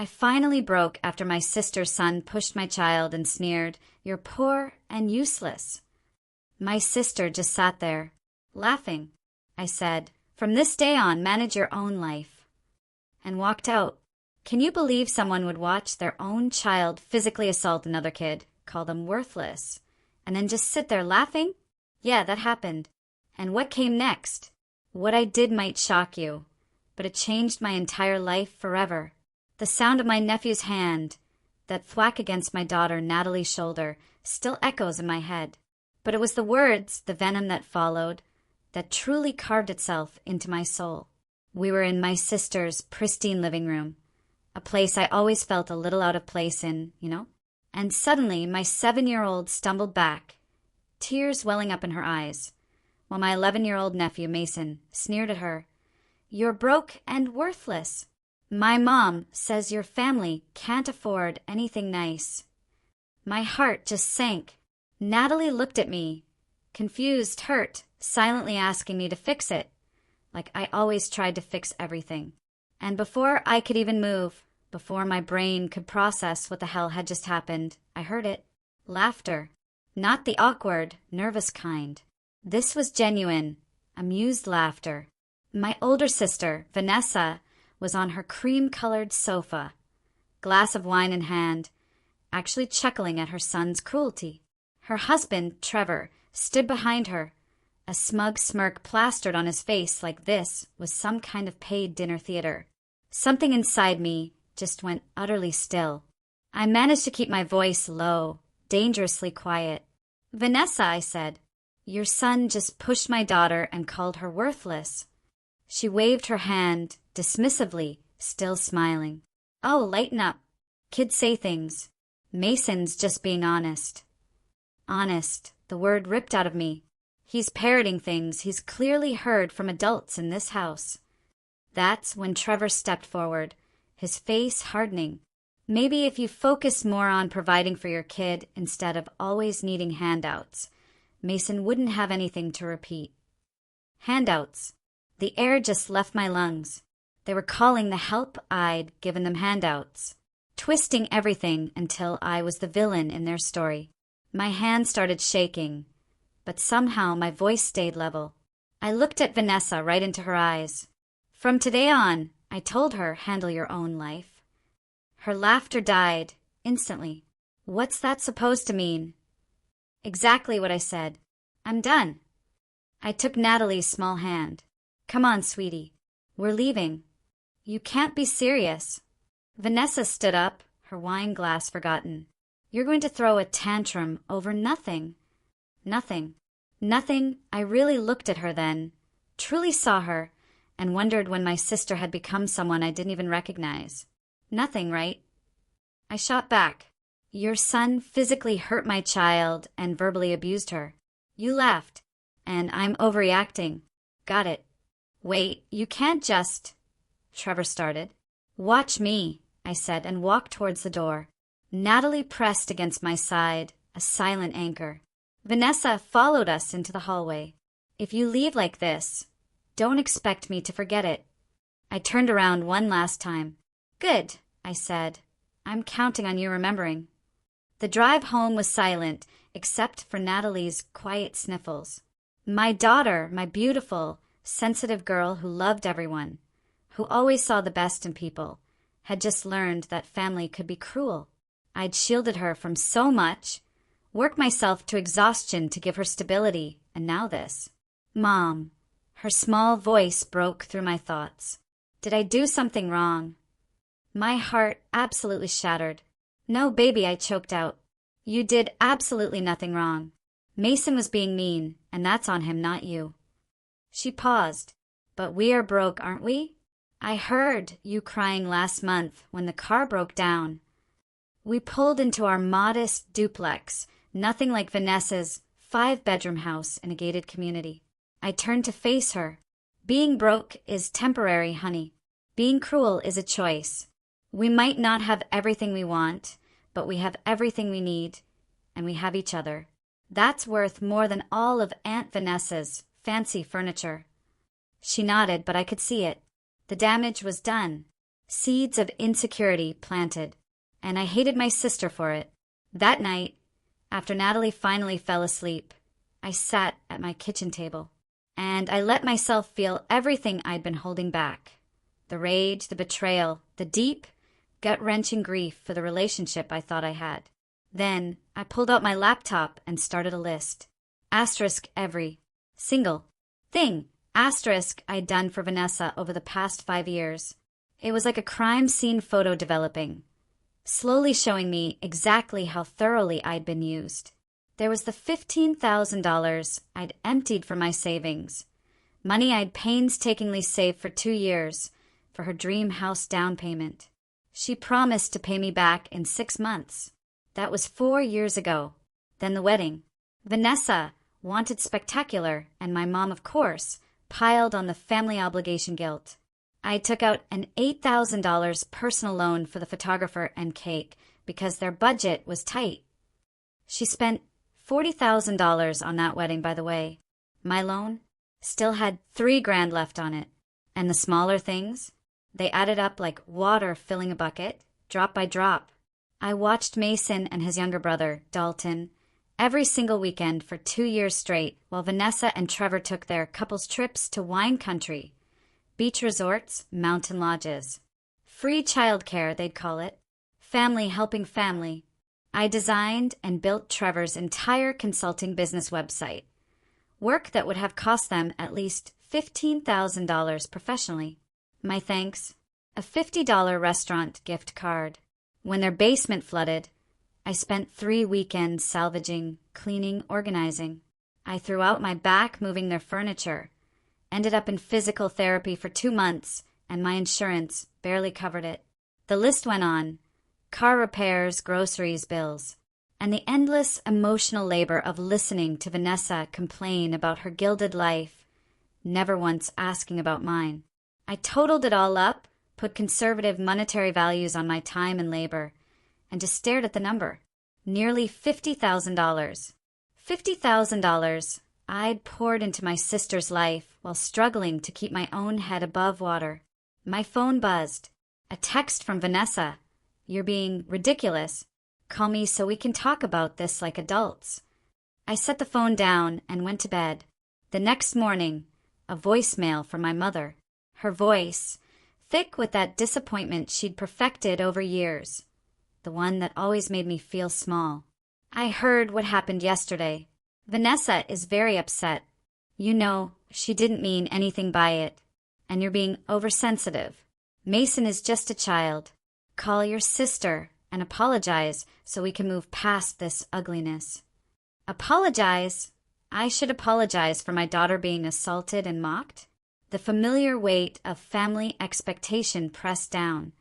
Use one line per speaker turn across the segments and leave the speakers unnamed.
I finally broke after my sister's son pushed my child and sneered, "You're poor and useless." My sister just sat there, laughing. I said, "From this day on, manage your own life," and walked out. Can you believe someone would watch their own child physically assault another kid, call them worthless, and then just sit there laughing? Yeah, that happened. And what came next? What I did might shock you, but it changed my entire life forever. The sound of my nephew's hand, that thwack against my daughter Natalie's shoulder, still echoes in my head. But it was the words, the venom that followed, that truly carved itself into my soul. We were in my sister's pristine living room, a place I always felt a little out of place in, And suddenly my 7-year-old stumbled back, tears welling up in her eyes, while my 11-year-old nephew, Mason, sneered at her. "You're broke and worthless. My mom says your family can't afford anything nice." My heart just sank. Natalie looked at me, confused, hurt, silently asking me to fix it, like I always tried to fix everything. And before I could even move, before my brain could process what the hell had just happened, I heard it. Laughter. Not the awkward, nervous kind. This was genuine, amused laughter. My older sister, Vanessa, was on her cream-colored sofa, glass of wine in hand, actually chuckling at her son's cruelty. Her husband, Trevor, stood behind her, a smug smirk plastered on his face like this was some kind of paid dinner theater. Something inside me just went utterly still. I managed to keep my voice low, dangerously quiet. "Vanessa," I said, "your son just pushed my daughter and called her worthless." She waved her hand, dismissively, still smiling. "Oh, lighten up. Kids say things. Mason's just being honest." Honest, the word ripped out of me. He's parroting things he's clearly heard from adults in this house. That's when Trevor stepped forward, his face hardening. Maybe if you focus more on providing for your kid instead of always needing handouts, Mason wouldn't have anything to repeat. Handouts. The air just left my lungs. They were calling the help I'd given them handouts, twisting everything until I was the villain in their story. My hand started shaking, but somehow my voice stayed level. I looked at Vanessa right into her eyes. "From today on," I told her, "handle your own life." Her laughter died, instantly. "What's that supposed to mean?" Exactly what I said. "I'm done." I took Natalie's small hand. "Come on, sweetie. We're leaving." "You can't be serious." Vanessa stood up, her wine glass forgotten. "You're going to throw a tantrum over nothing." Nothing. Nothing. I really looked at her then, truly saw her, and wondered when my sister had become someone I didn't even recognize. Nothing, right? I shot back. "Your son physically hurt my child and verbally abused her. You laughed, and I'm overreacting." "Got it." "Wait, you can't just—" Trevor started. "Watch me," I said, and walked towards the door. Natalie pressed against my side, a silent anchor. Vanessa followed us into the hallway. "If you leave like this, don't expect me to forget it." I turned around one last time. "Good," I said. "I'm counting on you remembering." The drive home was silent, except for Natalie's quiet sniffles. My daughter, my beautiful, sensitive girl who loved everyone, who always saw the best in people, had just learned that family could be cruel. I'd shielded her from so much, worked myself to exhaustion to give her stability, and now this. "Mom." Her small voice broke through my thoughts. "Did I do something wrong?" My heart absolutely shattered. "No, baby," I choked out. "You did absolutely nothing wrong. Mason was being mean, and that's on him, not you." She paused. "But we are broke, aren't we? I heard you crying last month when the car broke down." We pulled into our modest duplex, nothing like Vanessa's 5-bedroom house in a gated community. I turned to face her. "Being broke is temporary, honey. Being cruel is a choice. We might not have everything we want, but we have everything we need, and we have each other. That's worth more than all of Aunt Vanessa's fancy furniture." She nodded, but I could see it. The damage was done. Seeds of insecurity planted, and I hated my sister for it. That night, after Natalie finally fell asleep, I sat at my kitchen table, and I let myself feel everything I'd been holding back. The rage, the betrayal, the deep, gut-wrenching grief for the relationship I thought I had. Then I pulled out my laptop and started a list. Asterisk every single thing asterisk I'd done for Vanessa over the past 5 years. It was like a crime scene photo developing, slowly showing me exactly how thoroughly I'd been used. There was the $15,000 I'd emptied from my savings, money I'd painstakingly saved for 2 years for her dream house down payment. She promised to pay me back in 6 months. That was 4 years ago. Then the wedding. Vanessa wanted spectacular, and my mom, of course, piled on the family obligation guilt. I took out an $8,000 personal loan for the photographer and cake because their budget was tight. She spent $40,000 on that wedding, by the way. My loan still had $3,000 left on it. And the smaller things? They added up like water filling a bucket, drop by drop. I watched Mason and his younger brother, Dalton, every single weekend for 2 years straight while Vanessa and Trevor took their couples trips to wine country, beach resorts, mountain lodges. Free childcare, they'd call it. Family helping family. I designed and built Trevor's entire consulting business website. Work that would have cost them at least $15,000 professionally. My thanks, a $50 restaurant gift card. When their basement flooded, I spent 3 weekends salvaging, cleaning, organizing. I threw out my back moving their furniture, ended up in physical therapy for 2 months, and my insurance barely covered it. The list went on: car repairs, groceries, bills, and the endless emotional labor of listening to Vanessa complain about her gilded life, never once asking about mine. I totaled it all up, put conservative monetary values on my time and labor, and just stared at the number. Nearly $50,000. $50,000 I'd poured into my sister's life while struggling to keep my own head above water. My phone buzzed. A text from Vanessa. "You're being ridiculous. Call me so we can talk about this like adults." I set the phone down and went to bed. The next morning, a voicemail from my mother. Her voice, thick with that disappointment she'd perfected over years. The one that always made me feel small. "I heard what happened yesterday. Vanessa is very upset. You know, she didn't mean anything by it. And you're being oversensitive. Mason is just a child. Call your sister and apologize so we can move past this ugliness." Apologize? I should apologize for my daughter being assaulted and mocked? The familiar weight of family expectation pressed down,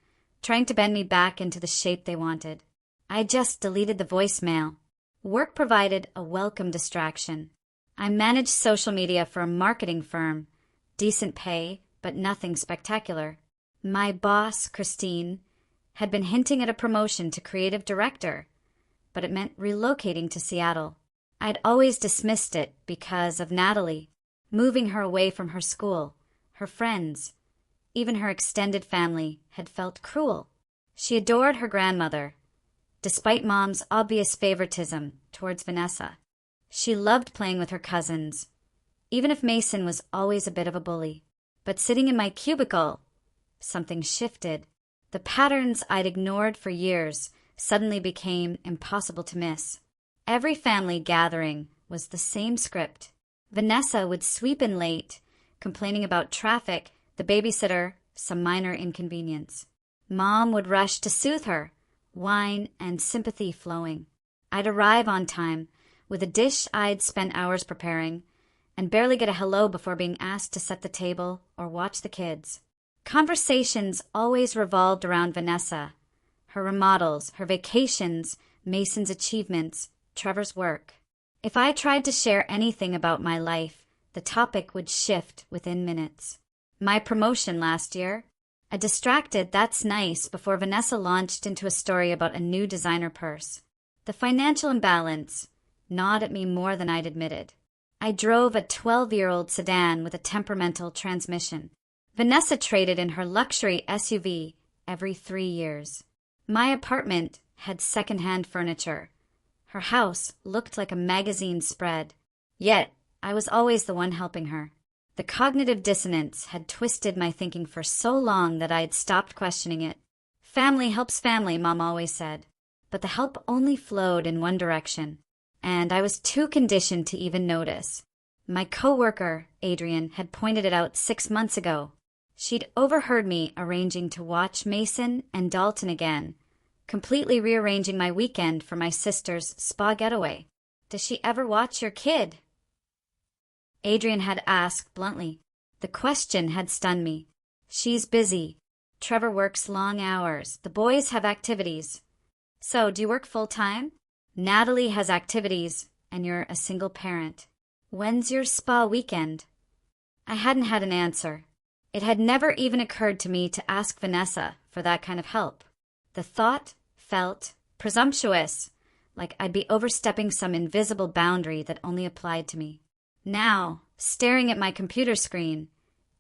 trying to bend me back into the shape they wanted. I just deleted the voicemail. Work provided a welcome distraction. I managed social media for a marketing firm. Decent pay, but nothing spectacular. My boss, Christine, had been hinting at a promotion to creative director, but it meant relocating to Seattle. I'd always dismissed it because of Natalie, moving her away from her school, her friends, even her extended family had felt cruel. She adored her grandmother, despite Mom's obvious favoritism towards Vanessa. She loved playing with her cousins, even if Mason was always a bit of a bully. But sitting in my cubicle, something shifted. The patterns I'd ignored for years suddenly became impossible to miss. Every family gathering was the same script. Vanessa would sweep in late, complaining about traffic, the babysitter, some minor inconvenience. Mom would rush to soothe her, wine and sympathy flowing. I'd arrive on time, with a dish I'd spent hours preparing, and barely get a hello before being asked to set the table or watch the kids. Conversations always revolved around Vanessa, her remodels, her vacations, Mason's achievements, Trevor's work. If I tried to share anything about my life, the topic would shift within minutes. My promotion last year? I distracted "that's nice" before Vanessa launched into a story about a new designer purse. The financial imbalance gnawed at me more than I'd admitted. I drove a 12-year-old sedan with a temperamental transmission. Vanessa traded in her luxury SUV every 3 years. My apartment had secondhand furniture. Her house looked like a magazine spread. Yet, I was always the one helping her. The cognitive dissonance had twisted my thinking for so long that I had stopped questioning it. Family helps family, Mom always said. But the help only flowed in one direction, and I was too conditioned to even notice. My coworker, Adrian, had pointed it out 6 months ago. She'd overheard me arranging to watch Mason and Dalton again, completely rearranging my weekend for my sister's spa getaway. Does she ever watch your kid? Adrian had asked bluntly. The question had stunned me. She's busy. Trevor works long hours. The boys have activities. So, do you work full-time? Natalie has activities, and you're a single parent. When's your spa weekend? I hadn't had an answer. It had never even occurred to me to ask Vanessa for that kind of help. The thought felt presumptuous, like I'd be overstepping some invisible boundary that only applied to me. Now, staring at my computer screen,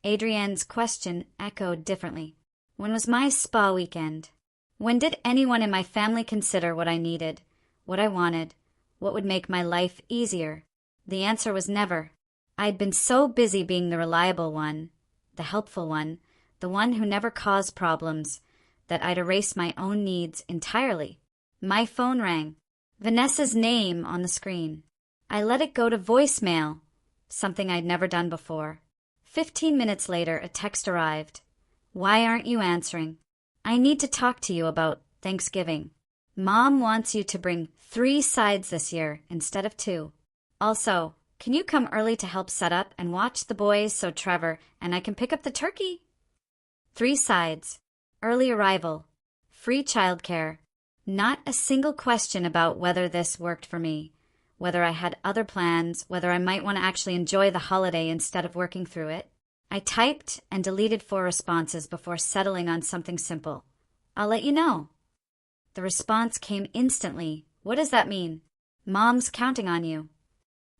Adrienne's question echoed differently. When was my spa weekend? When did anyone in my family consider what I needed, what I wanted, what would make my life easier? The answer was never. I'd been so busy being the reliable one, the helpful one, the one who never caused problems, that I'd erased my own needs entirely. My phone rang. Vanessa's name on the screen. I let it go to voicemail, something I'd never done before. 15 minutes later, a text arrived. Why aren't you answering? I need to talk to you about Thanksgiving. Mom wants you to bring 3 sides this year instead of 2. Also, can you come early to help set up and watch the boys so Trevor and I can pick up the turkey? 3 sides. Early arrival. Free childcare. Not a single question about whether this worked for me, whether I had other plans, whether I might want to actually enjoy the holiday instead of working through it. I typed and deleted 4 responses before settling on something simple. I'll let you know. The response came instantly. What does that mean? Mom's counting on you.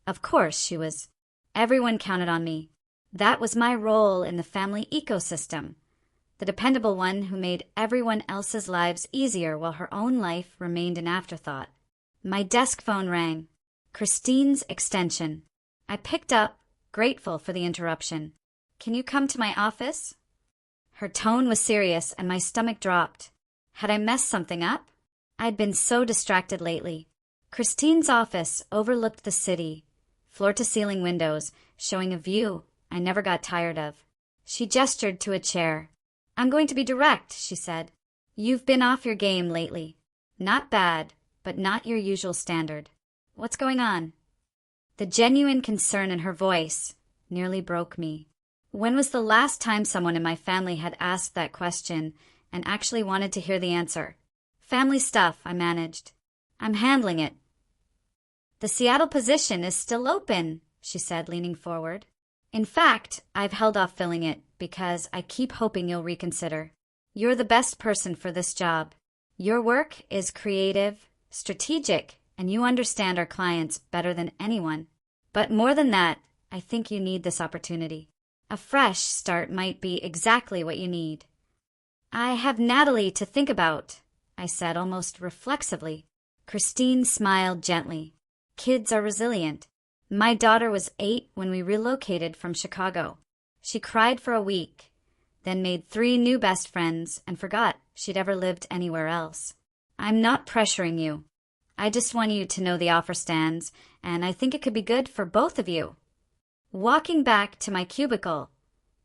Of course she was. Everyone counted on me. That was my role in the family ecosystem. The dependable one who made everyone else's lives easier while her own life remained an afterthought. My desk phone rang. Christine's extension. I picked up, grateful for the interruption. Can you come to my office? Her tone was serious and my stomach dropped. Had I messed something up? I'd been so distracted lately. Christine's office overlooked the city, floor-to-ceiling windows, showing a view I never got tired of. She gestured to a chair. I'm going to be direct, she said. You've been off your game lately. Not bad, but not your usual standard. What's going on? The genuine concern in her voice nearly broke me. When was the last time someone in my family had asked that question and actually wanted to hear the answer? Family stuff, I managed. I'm handling it. The Seattle position is still open, she said, leaning forward. In fact, I've held off filling it because I keep hoping you'll reconsider. You're the best person for this job. Your work is creative, strategic, and you understand our clients better than anyone. But more than that, I think you need this opportunity. A fresh start might be exactly what you need. I have Natalie to think about, I said almost reflexively. Christine smiled gently. Kids are resilient. My daughter was 8 when we relocated from Chicago. She cried for a week, then made 3 new best friends and forgot she'd ever lived anywhere else. I'm not pressuring you. I just want you to know the offer stands, and I think it could be good for both of you. Walking back to my cubicle,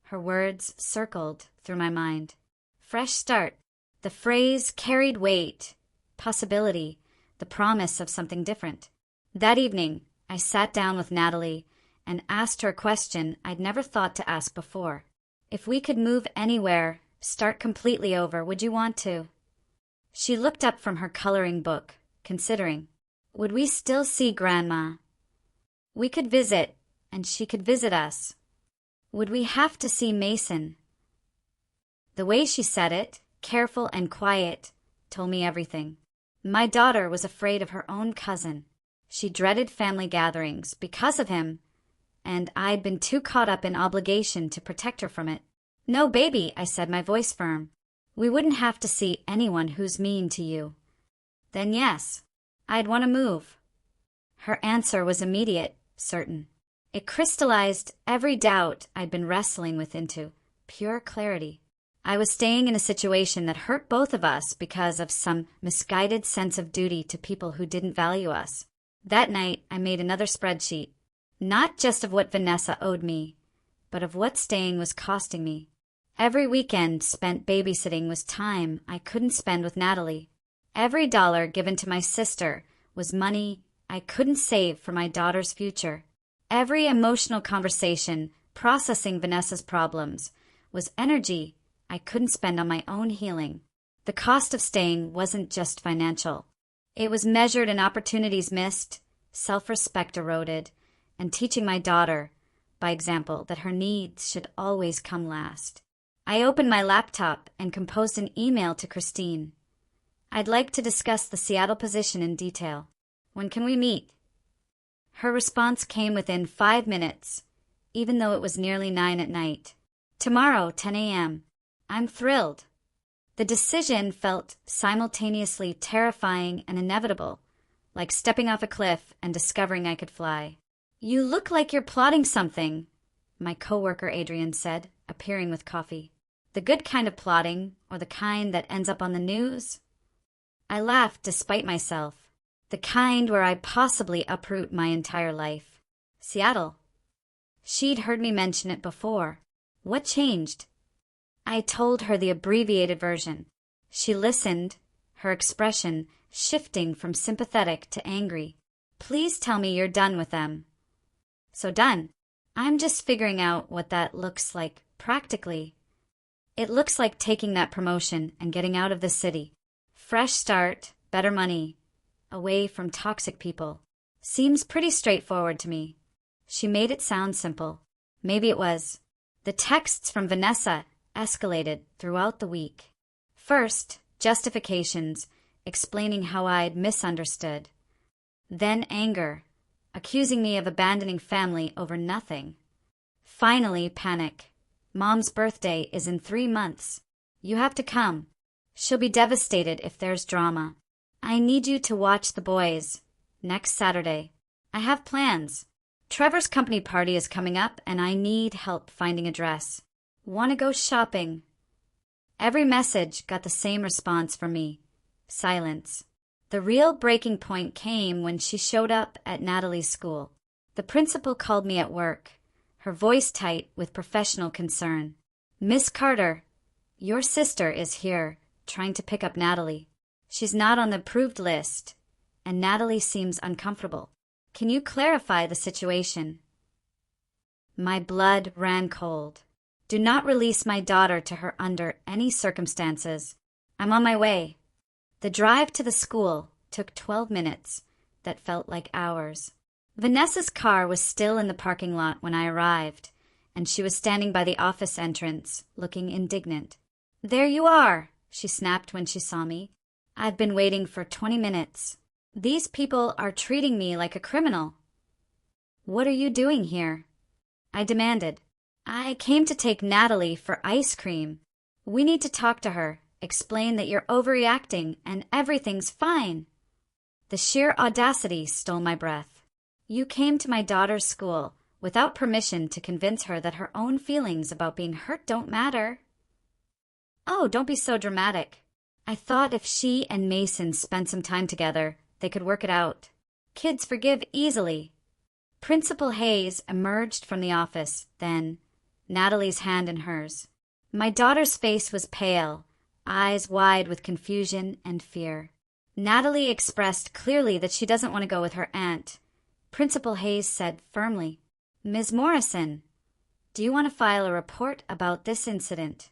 her words circled through my mind. Fresh start. The phrase carried weight, possibility, the promise of something different. That evening, I sat down with Natalie and asked her a question I'd never thought to ask before. If we could move anywhere, start completely over, would you want to? She looked up from her coloring book, considering. Would we still see Grandma? We could visit, and she could visit us. Would we have to see Mason? The way she said it, careful and quiet, told me everything. My daughter was afraid of her own cousin. She dreaded family gatherings because of him, and I'd been too caught up in obligation to protect her from it. No, baby, I said, my voice firm. We wouldn't have to see anyone who's mean to you. Then yes, I'd want to move. Her answer was immediate, certain. It crystallized every doubt I'd been wrestling with into pure clarity. I was staying in a situation that hurt both of us because of some misguided sense of duty to people who didn't value us. That night, I made another spreadsheet, not just of what Vanessa owed me, but of what staying was costing me. Every weekend spent babysitting was time I couldn't spend with Natalie. Every dollar given to my sister was money I couldn't save for my daughter's future. Every emotional conversation processing Vanessa's problems was energy I couldn't spend on my own healing. The cost of staying wasn't just financial. It was measured in opportunities missed, self-respect eroded, and teaching my daughter, by example, that her needs should always come last. I opened my laptop and composed an email to Christine. I'd like to discuss the Seattle position in detail. When can we meet? Her response came within 5 minutes, even though it was nearly 9 at night. Tomorrow, 10 a.m. I'm thrilled. The decision felt simultaneously terrifying and inevitable, like stepping off a cliff and discovering I could fly. You look like you're plotting something, my coworker Adrian said, appearing with coffee. The good kind of plotting, or the kind that ends up on the news? I laughed despite myself. The kind where I possibly uproot my entire life. Seattle. She'd heard me mention it before. What changed? I told her the abbreviated version. She listened, her expression shifting from sympathetic to angry. Please tell me you're done with them. So done. I'm just figuring out what that looks like practically. It looks like taking that promotion and getting out of the city. Fresh start, better money, away from toxic people. Seems pretty straightforward to me. She made it sound simple. Maybe it was. The texts from Vanessa escalated throughout the week. First, justifications, explaining how I'd misunderstood. Then anger, accusing me of abandoning family over nothing. Finally, panic. Mom's birthday is in 3 months. You have to come. She'll be devastated if there's drama. I need you to watch the boys. Next Saturday. I have plans. Trevor's company party is coming up and I need help finding a dress. Want to go shopping? Every message got the same response from me. Silence. The real breaking point came when she showed up at Natalie's school. The principal called me at work, her voice tight with professional concern. Miss Carter, your sister is here, trying to pick up Natalie. She's not on the approved list, and Natalie seems uncomfortable. Can you clarify the situation? My blood ran cold. Do not release my daughter to her under any circumstances. I'm on my way. The drive to the school took 12 minutes that felt like hours. Vanessa's car was still in the parking lot when I arrived, and she was standing by the office entrance, looking indignant. There you are, she snapped when she saw me. I've been waiting for 20 minutes. These people are treating me like a criminal. What are you doing here? I demanded. I came to take Natalie for ice cream. We need to talk to her, explain that you're overreacting and everything's fine. The sheer audacity stole my breath. You came to my daughter's school without permission to convince her that her own feelings about being hurt don't matter. Oh, don't be so dramatic. I thought if she and Mason spent some time together, they could work it out. Kids forgive easily. Principal Hayes emerged from the office, then, Natalie's hand in hers. My daughter's face was pale, eyes wide with confusion and fear. Natalie expressed clearly that she doesn't want to go with her aunt. Principal Hayes said firmly, Ms. Morrison, do you want to file a report about this incident?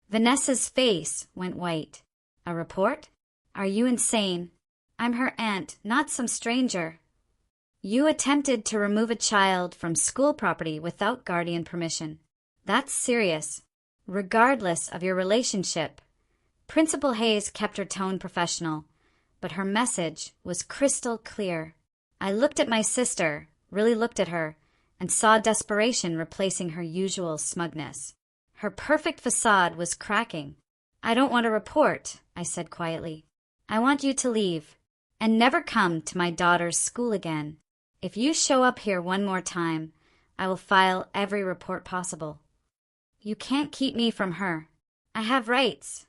Vanessa's face went white. A report? Are you insane? I'm her aunt, not some stranger. You attempted to remove a child from school property without guardian permission. That's serious, regardless of your relationship. Principal Hayes kept her tone professional, but her message was crystal clear. I looked at my sister, really looked at her, and saw desperation replacing her usual smugness. Her perfect facade was cracking. I don't want a report, I said quietly. I want you to leave and never come to my daughter's school again. If you show up here one more time, I will file every report possible. You can't keep me from her. I have rights.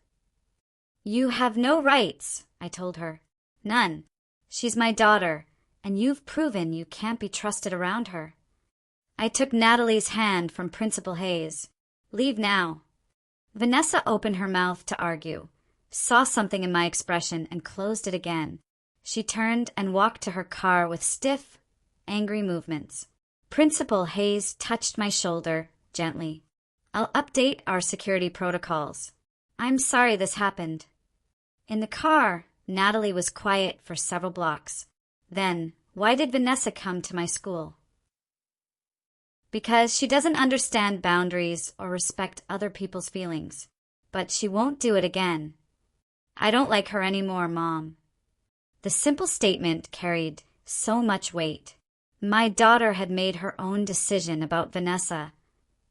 You have no rights, I told her. None. She's my daughter, and you've proven you can't be trusted around her. I took Natalie's hand from Principal Hayes. Leave now. Vanessa opened her mouth to argue, saw something in my expression, and closed it again. She turned and walked to her car with stiff, angry movements. Principal Hayes touched my shoulder gently. I'll update our security protocols. I'm sorry this happened. In the car, Natalie was quiet for several blocks. Then, why did Vanessa come to my school? Because she doesn't understand boundaries or respect other people's feelings. But she won't do it again. I don't like her anymore, Mom. The simple statement carried so much weight. My daughter had made her own decision about Vanessa,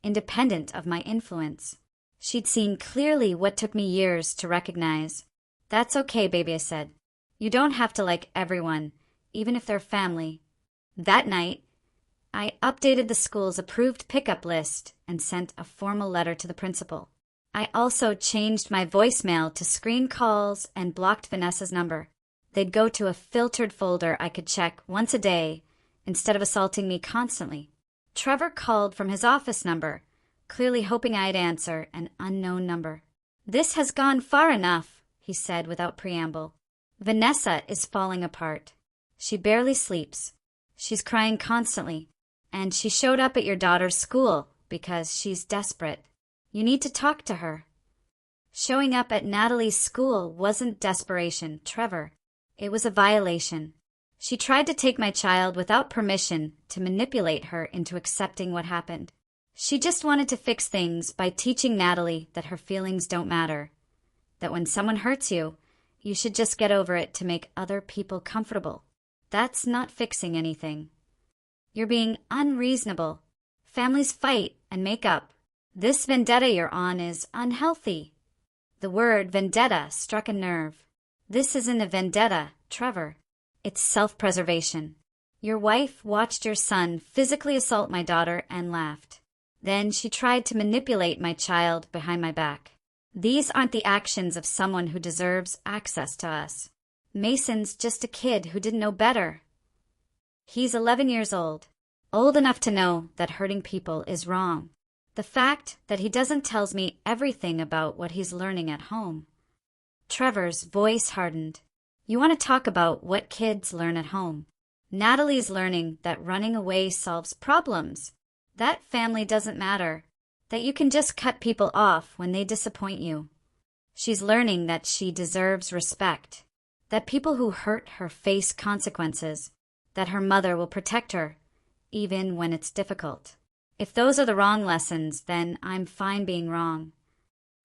independent of my influence. She'd seen clearly what took me years to recognize. That's okay, baby, I said. You don't have to like everyone, even if they're family. That night, I updated the school's approved pickup list and sent a formal letter to the principal. I also changed my voicemail to screen calls and blocked Vanessa's number. They'd go to a filtered folder I could check once a day instead of assaulting me constantly. Trevor called from his office number, clearly hoping I'd answer an unknown number. This has gone far enough, he said without preamble. Vanessa is falling apart. She barely sleeps. She's crying constantly. And she showed up at your daughter's school because she's desperate. You need to talk to her. Showing up at Natalie's school wasn't desperation, Trevor. It was a violation. She tried to take my child without permission to manipulate her into accepting what happened. She just wanted to fix things by teaching Natalie that her feelings don't matter. That when someone hurts you, you should just get over it to make other people comfortable. That's not fixing anything. You're being unreasonable. Families fight and make up. This vendetta you're on is unhealthy. The word vendetta struck a nerve. This isn't a vendetta, Trevor. It's self-preservation. Your wife watched your son physically assault my daughter and laughed. Then she tried to manipulate my child behind my back. These aren't the actions of someone who deserves access to us. Mason's just a kid who didn't know better. He's 11 years old enough to know that hurting people is wrong. The fact that he doesn't tells me everything about what he's learning at home. Trevor's voice hardened. You want to talk about what kids learn at home. Natalie's learning that running away solves problems. That family doesn't matter. That you can just cut people off when they disappoint you. She's learning that she deserves respect. That people who hurt her face consequences. That her mother will protect her, even when it's difficult. If those are the wrong lessons, then I'm fine being wrong.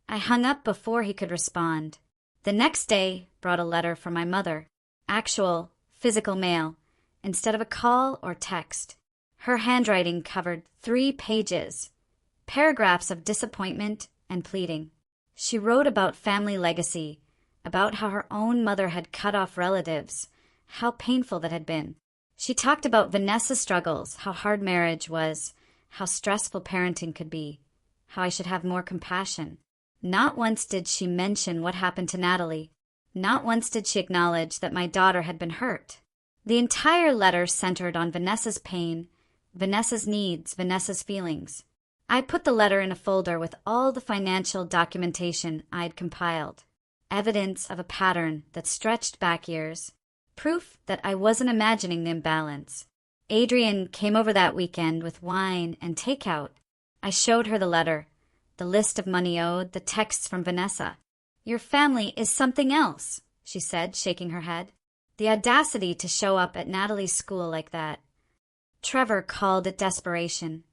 I hung up before he could respond. The next day brought a letter from my mother. Actual, physical mail, instead of a call or text. Her handwriting covered 3 pages. Paragraphs of disappointment and pleading. She wrote about family legacy, about how her own mother had cut off relatives, how painful that had been. She talked about Vanessa's struggles, how hard marriage was, how stressful parenting could be, how I should have more compassion. Not once did she mention what happened to Natalie. Not once did she acknowledge that my daughter had been hurt. The entire letter centered on Vanessa's pain, Vanessa's needs, Vanessa's feelings. I put the letter in a folder with all the financial documentation I'd compiled. Evidence of a pattern that stretched back years. Proof that I wasn't imagining the imbalance. Adrian came over that weekend with wine and takeout. I showed her the letter, the list of money owed, the texts from Vanessa. Your family is something else, she said, shaking her head. The audacity to show up at Natalie's school like that. Trevor called it desperation.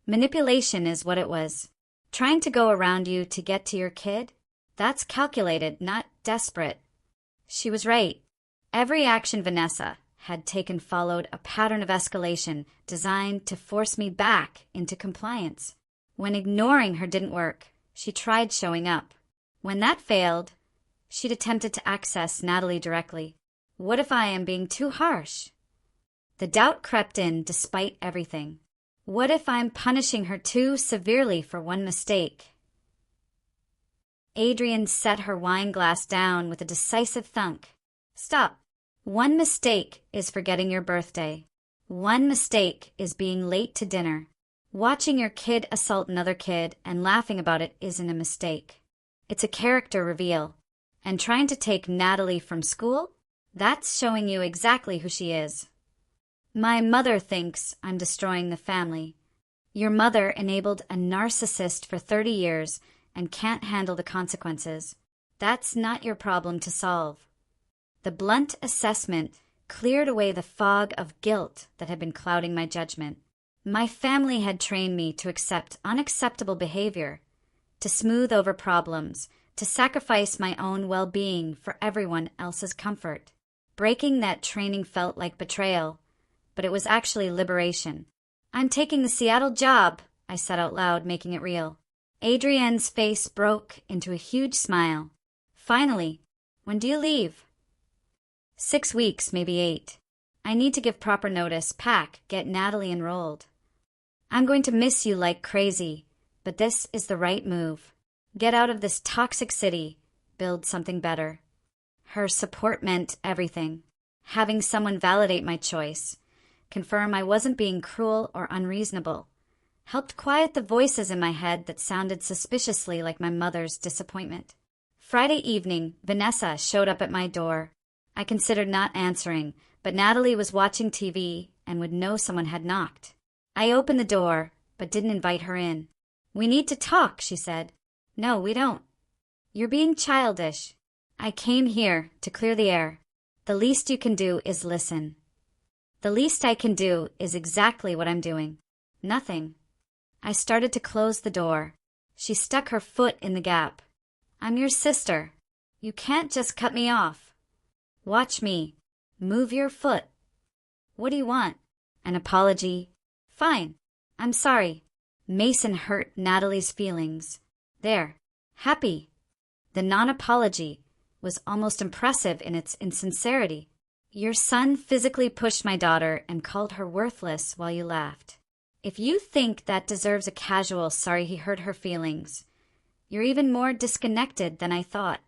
Manipulation is what it was. Trying to go around you to get to your kid? That's calculated, not desperate. She was right. Every action Vanessa had taken followed a pattern of escalation designed to force me back into compliance. When ignoring her didn't work, she tried showing up. When that failed, she'd attempted to access Natalie directly. What if I am being too harsh? The doubt crept in despite everything. What if I'm punishing her too severely for one mistake? Adrienne set her wine glass down with a decisive thunk. Stop. One mistake is forgetting your birthday. One mistake is being late to dinner. Watching your kid assault another kid and laughing about it isn't a mistake. It's a character reveal. And trying to take Natalie from school? That's showing you exactly who she is. My mother thinks I'm destroying the family. Your mother enabled a narcissist for 30 years and can't handle the consequences. That's not your problem to solve. The blunt assessment cleared away the fog of guilt that had been clouding my judgment. My family had trained me to accept unacceptable behavior, to smooth over problems, to sacrifice my own well-being for everyone else's comfort. Breaking that training felt like betrayal, but it was actually liberation. I'm taking the Seattle job, I said out loud, making it real. Adrienne's face broke into a huge smile. Finally, when do you leave? 6 weeks, maybe 8. I need to give proper notice, pack, get Natalie enrolled. I'm going to miss you like crazy, but this is the right move. Get out of this toxic city, build something better. Her support meant everything. Having someone validate my choice, confirm I wasn't being cruel or unreasonable, helped quiet the voices in my head that sounded suspiciously like my mother's disappointment. Friday evening, Vanessa showed up at my door. I considered not answering, but Natalie was watching TV and would know someone had knocked. I opened the door, but didn't invite her in. We need to talk, she said. No, we don't. You're being childish. I came here to clear the air. The least you can do is listen. The least I can do is exactly what I'm doing. Nothing. I started to close the door. She stuck her foot in the gap. I'm your sister. You can't just cut me off. Watch me. Move your foot. What do you want? An apology? Fine. I'm sorry. Mason hurt Natalie's feelings. There. Happy. The non-apology was almost impressive in its insincerity. Your son physically pushed my daughter and called her worthless while you laughed. If you think that deserves a casual sorry he hurt her feelings, you're even more disconnected than I thought.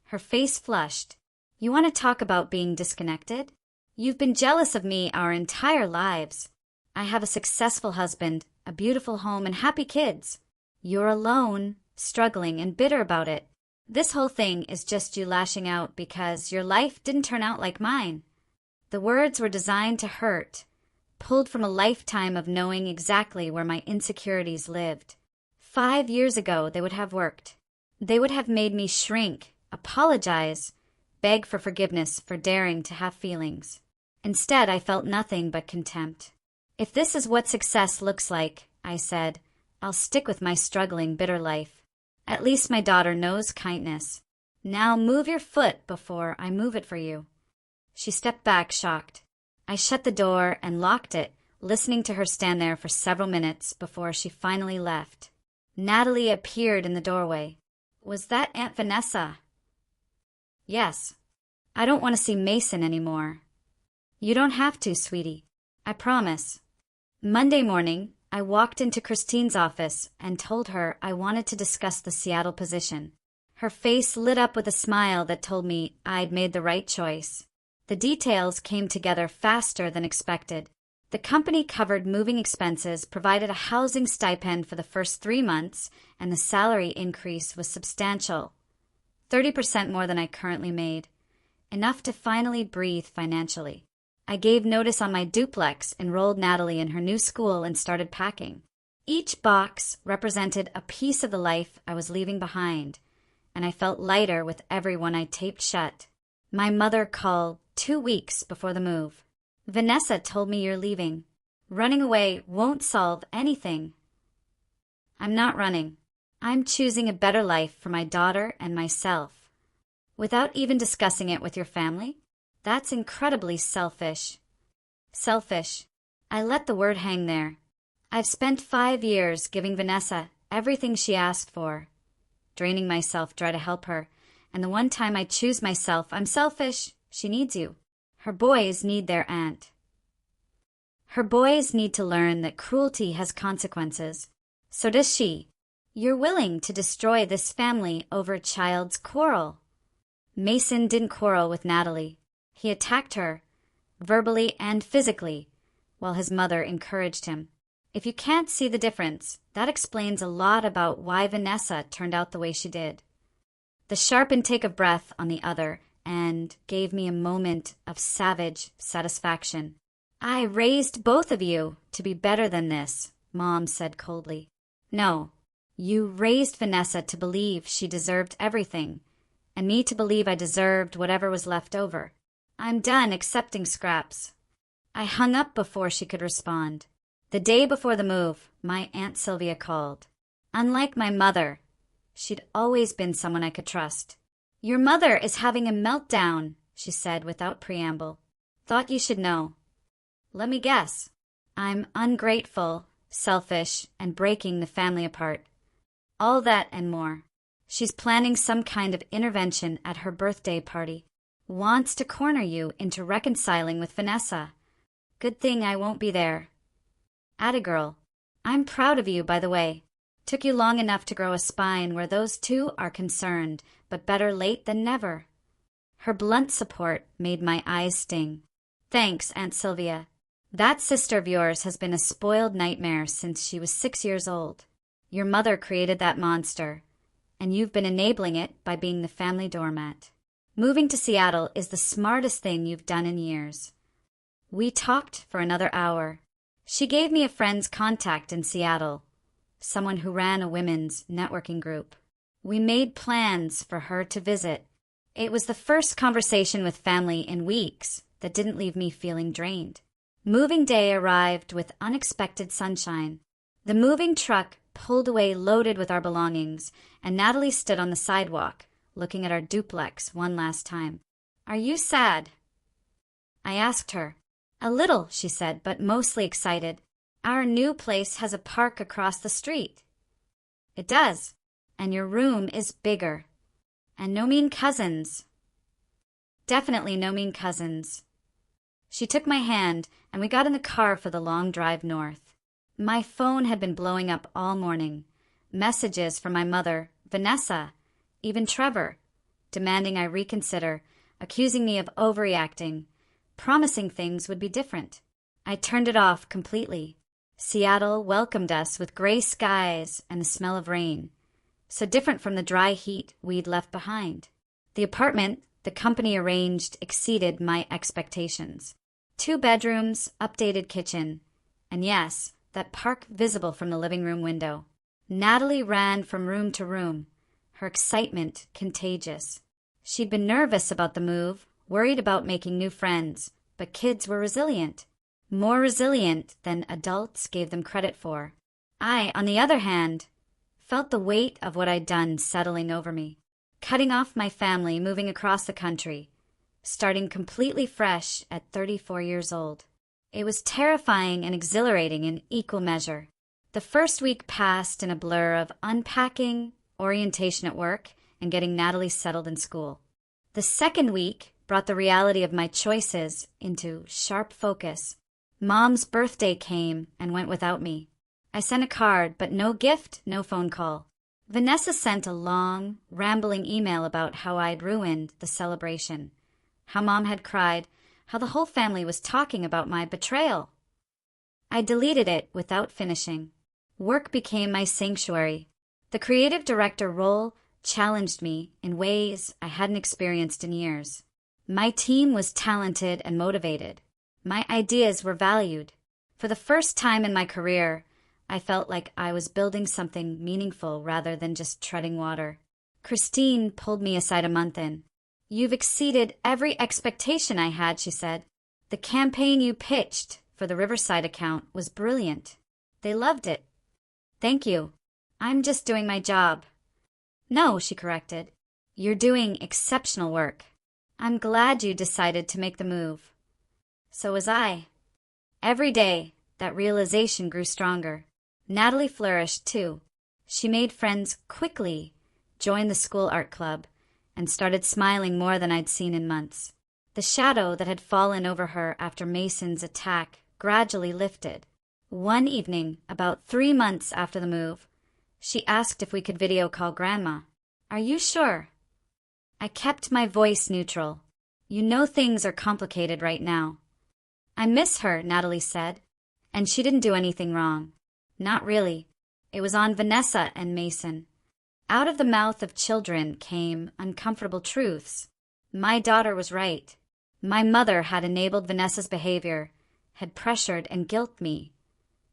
Her face flushed. You want to talk about being disconnected? You've been jealous of me our entire lives. I have a successful husband, a beautiful home, and happy kids. You're alone, struggling, and bitter about it. This whole thing is just you lashing out because your life didn't turn out like mine. The words were designed to hurt, pulled from a lifetime of knowing exactly where my insecurities lived. 5 years ago, they would have worked. They would have made me shrink, apologize, beg for forgiveness for daring to have feelings. Instead, I felt nothing but contempt. If this is what success looks like, I said, I'll stick with my struggling, bitter life. At least my daughter knows kindness. Now move your foot before I move it for you. She stepped back, shocked. I shut the door and locked it, listening to her stand there for several minutes before she finally left. Natalie appeared in the doorway. Was that Aunt Vanessa? Yes. I don't want to see Mason anymore. You don't have to, sweetie. I promise. Monday morning, I walked into Christine's office and told her I wanted to discuss the Seattle position. Her face lit up with a smile that told me I'd made the right choice. The details came together faster than expected. The company covered moving expenses, provided a housing stipend for the first 3 months, and the salary increase was substantial. 30% more than I currently made. Enough to finally breathe financially. I gave notice on my duplex, enrolled Natalie in her new school, and started packing. Each box represented a piece of the life I was leaving behind, and I felt lighter with every one I taped shut. My mother called 2 weeks before the move. Vanessa told me you're leaving. Running away won't solve anything. I'm not running. I'm choosing a better life for my daughter and myself. Without even discussing it with your family? That's incredibly selfish. Selfish. I let the word hang there. I've spent 5 years giving Vanessa everything she asked for. draining myself try to help her. And the one time I choose myself, I'm selfish. She needs you. Her boys need their aunt. Her boys need to learn that cruelty has consequences. So does she. You're willing to destroy this family over a child's quarrel. Mason didn't quarrel with Natalie. He attacked her, verbally and physically, while his mother encouraged him. If you can't see the difference, that explains a lot about why Vanessa turned out the way she did. The sharp intake of breath on the other and gave me a moment of savage satisfaction. I raised both of you to be better than this, Mom said coldly. No, you raised Vanessa to believe she deserved everything, and me to believe I deserved whatever was left over. I'm done accepting scraps. I hung up before she could respond. The day before the move, my Aunt Sylvia called. Unlike my mother, she'd always been someone I could trust. Your mother is having a meltdown, she said without preamble. Thought you should know. Let me guess. I'm ungrateful, selfish, and breaking the family apart. All that and more. She's planning some kind of intervention at her birthday party. Wants to corner you into reconciling with Vanessa. Good thing I won't be there. Atta girl. I'm proud of you, by the way. Took you long enough to grow a spine where those two are concerned, but better late than never. Her blunt support made my eyes sting. Thanks, Aunt Sylvia. That sister of yours has been a spoiled nightmare since she was 6 years old. Your mother created that monster, and you've been enabling it by being the family doormat. Moving to Seattle is the smartest thing you've done in years. We talked for another hour. She gave me a friend's contact in Seattle, someone who ran a women's networking group. We made plans for her to visit. It was the first conversation with family in weeks that didn't leave me feeling drained. Moving day arrived with unexpected sunshine. The moving truck pulled away loaded with our belongings, and Natalie stood on the sidewalk, looking at our duplex one last time. Are you sad? I asked her. A little, she said, but mostly excited. Our new place has a park across the street. It does, and your room is bigger. And no mean cousins. Definitely no mean cousins. She took my hand, and we got in the car for the long drive north. My phone had been blowing up all morning. Messages from my mother, Vanessa, even Trevor, demanding I reconsider, accusing me of overreacting, promising things would be different. I turned it off completely. Seattle welcomed us with gray skies and the smell of rain, so different from the dry heat we'd left behind. The apartment the company arranged exceeded my expectations. 2 bedrooms, updated kitchen, and yes, that park visible from the living room window. Natalie ran from room to room, her excitement contagious. She'd been nervous about the move, worried about making new friends, but kids were resilient. More resilient than adults gave them credit for. I, on the other hand, felt the weight of what I'd done settling over me. Cutting off my family, moving across the country, starting completely fresh at 34 years old. It was terrifying and exhilarating in equal measure. The first week passed in a blur of unpacking, orientation at work, and getting Natalie settled in school. The second week brought the reality of my choices into sharp focus. Mom's birthday came and went without me. I sent a card, but no gift, no phone call. Vanessa sent a long, rambling email about how I'd ruined the celebration, how Mom had cried, how the whole family was talking about my betrayal. I deleted it without finishing. Work became my sanctuary. The creative director role challenged me in ways I hadn't experienced in years. My team was talented and motivated. My ideas were valued. For the first time in my career, I felt like I was building something meaningful rather than just treading water. Christine pulled me aside a month in. You've exceeded every expectation I had, she said. The campaign you pitched for the Riverside account was brilliant. They loved it. Thank you. I'm just doing my job. No, she corrected. You're doing exceptional work. I'm glad you decided to make the move. So was I. Every day, that realization grew stronger. Natalie flourished, too. She made friends quickly, joined the school art club, and started smiling more than I'd seen in months. The shadow that had fallen over her after Mason's attack gradually lifted. One evening, about 3 months after the move, she asked if we could video call Grandma. "Are you sure?" I kept my voice neutral. "You know things are complicated right now." "I miss her," Natalie said. "And she didn't do anything wrong." "Not really. It was on Vanessa and Mason." Out of the mouth of children came uncomfortable truths. My daughter was right. My mother had enabled Vanessa's behavior, had pressured and guilted me.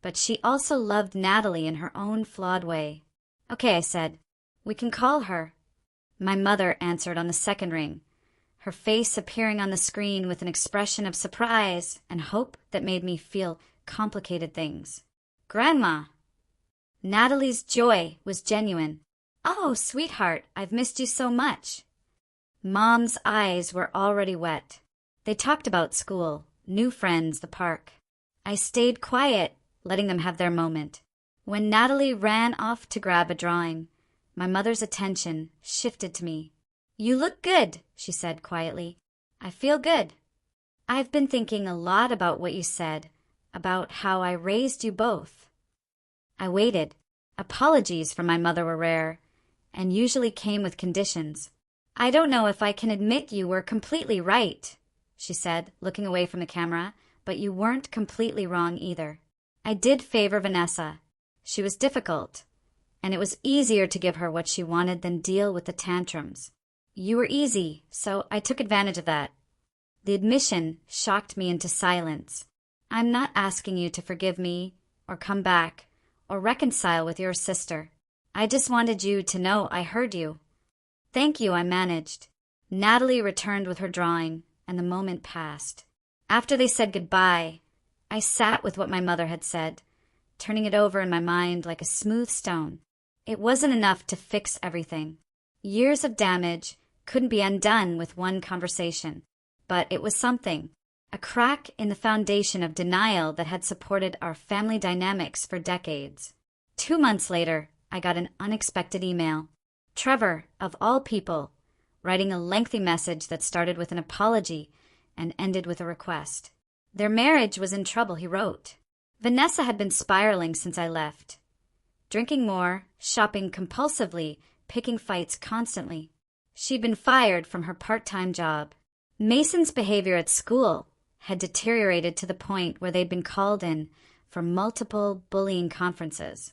But she also loved Natalie in her own flawed way. "Okay," I said. "We can call her." My mother answered on the second ring, her face appearing on the screen with an expression of surprise and hope that made me feel complicated things. "Grandma!" Natalie's joy was genuine. "Oh, sweetheart, I've missed you so much." Mom's eyes were already wet. They talked about school, new friends, the park. I stayed quiet, letting them have their moment. When Natalie ran off to grab a drawing, my mother's attention shifted to me. "You look good," she said quietly. "I feel good. I've been thinking a lot about what you said, about how I raised you both." I waited. Apologies from my mother were rare, and usually came with conditions. "I don't know if I can admit you were completely right," she said, looking away from the camera, "but you weren't completely wrong either. I did favor Vanessa. She was difficult, and it was easier to give her what she wanted than deal with the tantrums. You were easy, so I took advantage of that." The admission shocked me into silence. "I'm not asking you to forgive me, or come back, or reconcile with your sister. I just wanted you to know I heard you." "Thank you," I managed. Natalie returned with her drawing, and the moment passed. After they said goodbye, I sat with what my mother had said, turning it over in my mind like a smooth stone. It wasn't enough to fix everything. Years of damage couldn't be undone with one conversation. But it was something, a crack in the foundation of denial that had supported our family dynamics for decades. 2 months later, I got an unexpected email. Trevor, of all people, writing a lengthy message that started with an apology and ended with a request. Their marriage was in trouble, he wrote. Vanessa had been spiraling since I left. Drinking more, shopping compulsively, picking fights constantly. She'd been fired from her part-time job. Mason's behavior at school had deteriorated to the point where they'd been called in for multiple bullying conferences.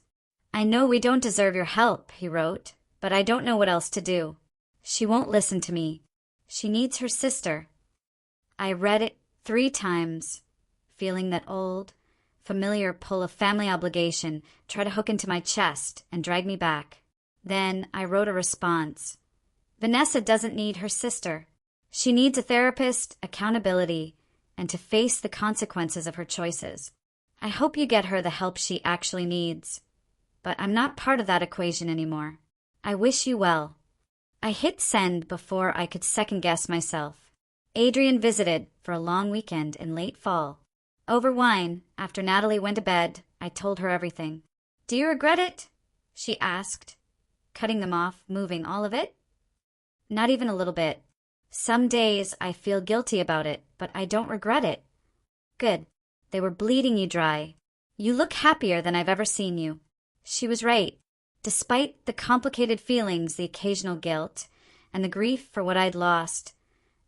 "I know we don't deserve your help," he wrote, "but I don't know what else to do. She won't listen to me. She needs her sister." I read it 3 times, feeling that old, familiar pull of family obligation try to hook into my chest and drag me back. Then I wrote a response. Vanessa doesn't need her sister. She needs a therapist, accountability, and to face the consequences of her choices. I hope you get her the help she actually needs. But I'm not part of that equation anymore. I wish you well. I hit send before I could second-guess myself. Adrian visited for a long weekend in late fall. Over wine, after Natalie went to bed, I told her everything. "Do you regret it?" she asked, cutting them off, moving all of it. "Not even a little bit. Some days I feel guilty about it, but I don't regret it." "Good. They were bleeding you dry. You look happier than I've ever seen you." She was right. Despite the complicated feelings, the occasional guilt, and the grief for what I'd lost,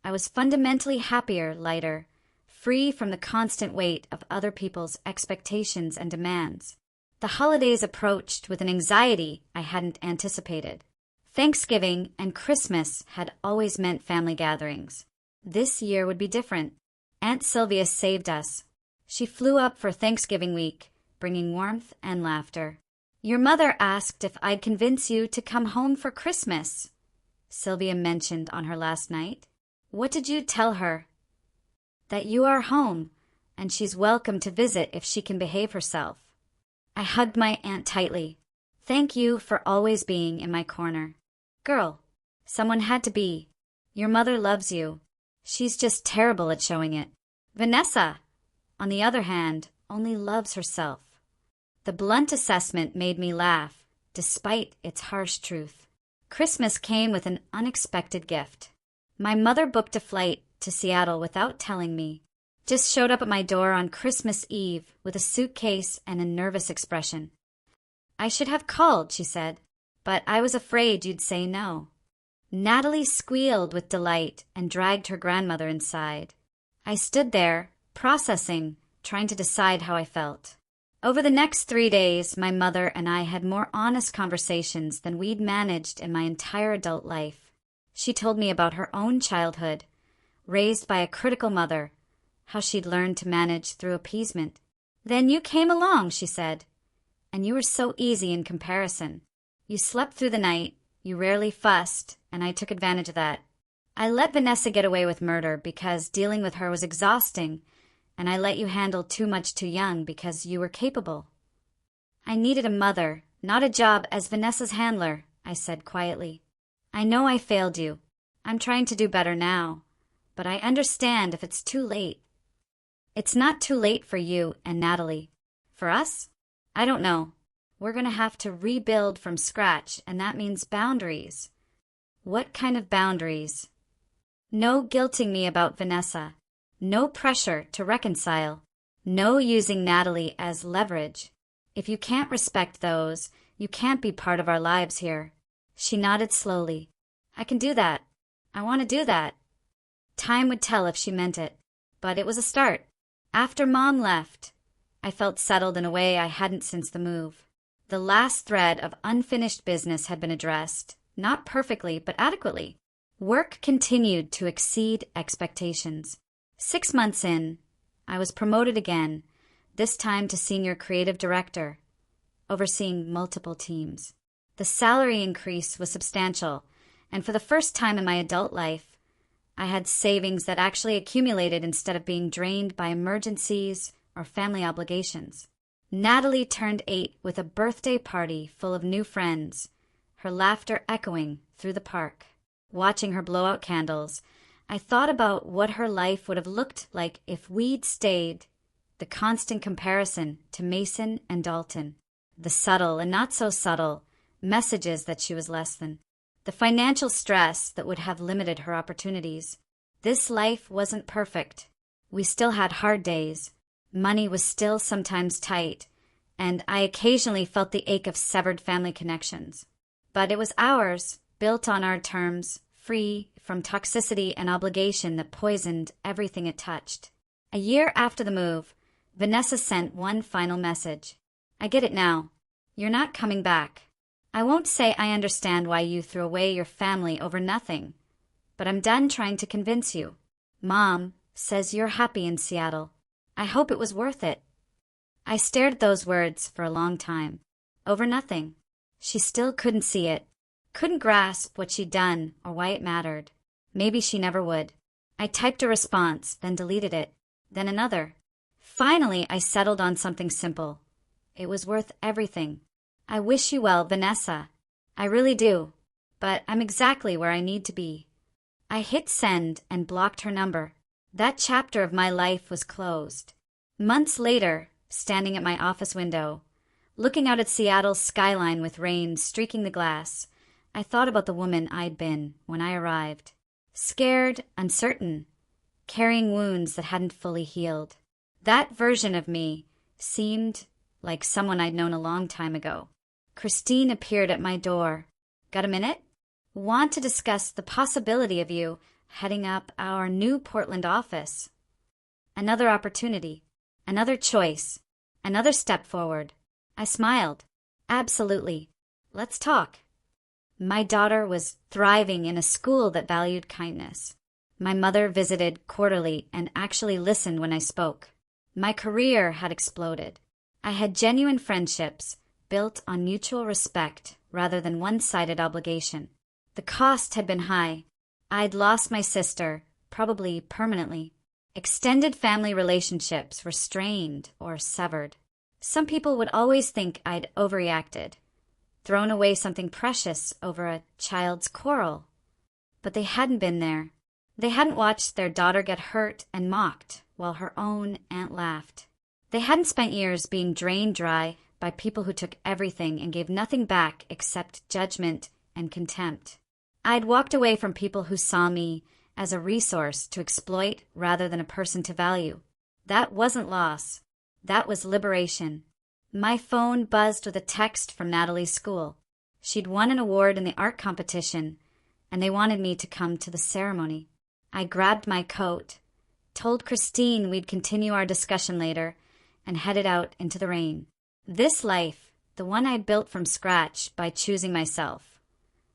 I was fundamentally happier, lighter, free from the constant weight of other people's expectations and demands. The holidays approached with an anxiety I hadn't anticipated. Thanksgiving and Christmas had always meant family gatherings. This year would be different. Aunt Sylvia saved us. She flew up for Thanksgiving week, bringing warmth and laughter. "Your mother asked if I'd convince you to come home for Christmas," Sylvia mentioned on her last night. "What did you tell her?" "That you are home, and she's welcome to visit if she can behave herself." I hugged my aunt tightly. "Thank you for always being in my corner." "Girl, someone had to be. Your mother loves you. She's just terrible at showing it. Vanessa, on the other hand, only loves herself." The blunt assessment made me laugh, despite its harsh truth. Christmas came with an unexpected gift. My mother booked a flight to Seattle without telling me. Just showed up at my door on Christmas Eve with a suitcase and a nervous expression. "I should have called," she said, "but I was afraid you'd say no." Natalie squealed with delight and dragged her grandmother inside. I stood there, processing, trying to decide how I felt. Over the next 3 days, my mother and I had more honest conversations than we'd managed in my entire adult life. She told me about her own childhood, raised by a critical mother, how she'd learned to manage through appeasement. "Then you came along," she said, "and you were so easy in comparison. You slept through the night, you rarely fussed, and I took advantage of that. I let Vanessa get away with murder because dealing with her was exhausting, and I let you handle too much too young because you were capable." "I needed a mother, not a job as Vanessa's handler," I said quietly. "I know I failed you. I'm trying to do better now, but I understand if it's too late." "It's not too late for you and Natalie. For us? I don't know. We're going to have to rebuild from scratch, and that means boundaries." "What kind of boundaries?" "No guilting me about Vanessa. No pressure to reconcile. No using Natalie as leverage. If you can't respect those, you can't be part of our lives here." She nodded slowly. "I can do that. I want to do that." Time would tell if she meant it, but it was a start. After Mom left, I felt settled in a way I hadn't since the move. The last thread of unfinished business had been addressed, not perfectly, but adequately. Work continued to exceed expectations. 6 months in, I was promoted again, this time to senior creative director, overseeing multiple teams. The salary increase was substantial, and for the first time in my adult life, I had savings that actually accumulated instead of being drained by emergencies or family obligations. Natalie turned 8 with a birthday party full of new friends, her laughter echoing through the park. Watching her blow out candles, I thought about what her life would have looked like if we'd stayed, the constant comparison to Mason and Dalton, the subtle and not so subtle messages that she was less than, the financial stress that would have limited her opportunities. This life wasn't perfect. We still had hard days. Money was still sometimes tight, and I occasionally felt the ache of severed family connections. But it was ours, built on our terms, free from toxicity and obligation that poisoned everything it touched. A year after the move, Vanessa sent one final message. "I get it now. You're not coming back. I won't say I understand why you threw away your family over nothing, but I'm done trying to convince you. Mom says you're happy in Seattle. I hope it was worth it." I stared at those words for a long time. Over nothing. She still couldn't see it, couldn't grasp what she'd done or why it mattered. Maybe she never would. I typed a response, then deleted it, then another. Finally, I settled on something simple. It was worth everything. "I wish you well, Vanessa. I really do, but I'm exactly where I need to be." I hit send and blocked her number. That chapter of my life was closed. Months later, standing at my office window, looking out at Seattle's skyline with rain streaking the glass, I thought about the woman I'd been when I arrived. Scared, uncertain, carrying wounds that hadn't fully healed. That version of me seemed like someone I'd known a long time ago. Christine appeared at my door. "Got a minute? Want to discuss the possibility of you heading up our new Portland office." Another opportunity, another choice, another step forward. I smiled. "Absolutely. Let's talk." My daughter was thriving in a school that valued kindness. My mother visited quarterly and actually listened when I spoke. My career had exploded. I had genuine friendships built on mutual respect rather than one-sided obligation. The cost had been high. I'd lost my sister, probably permanently. Extended family relationships were strained or severed. Some people would always think I'd overreacted, thrown away something precious over a child's quarrel. But they hadn't been there. They hadn't watched their daughter get hurt and mocked while her own aunt laughed. They hadn't spent years being drained dry by people who took everything and gave nothing back except judgment and contempt. I'd walked away from people who saw me as a resource to exploit rather than a person to value. That wasn't loss. That was liberation. My phone buzzed with a text from Natalie's school. She'd won an award in the art competition, and they wanted me to come to the ceremony. I grabbed my coat, told Christine we'd continue our discussion later, and headed out into the rain. This life, the one I'd built from scratch by choosing myself,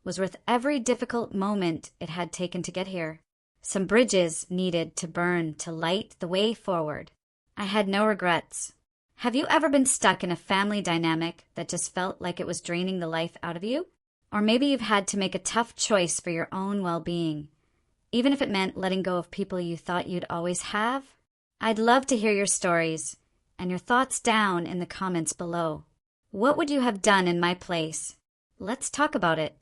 was worth every difficult moment it had taken to get here. Some bridges needed to burn to light the way forward. I had no regrets. Have you ever been stuck in a family dynamic that just felt like it was draining the life out of you? Or maybe you've had to make a tough choice for your own well-being, even if it meant letting go of people you thought you'd always have? I'd love to hear your stories and your thoughts down in the comments below. What would you have done in my place? Let's talk about it.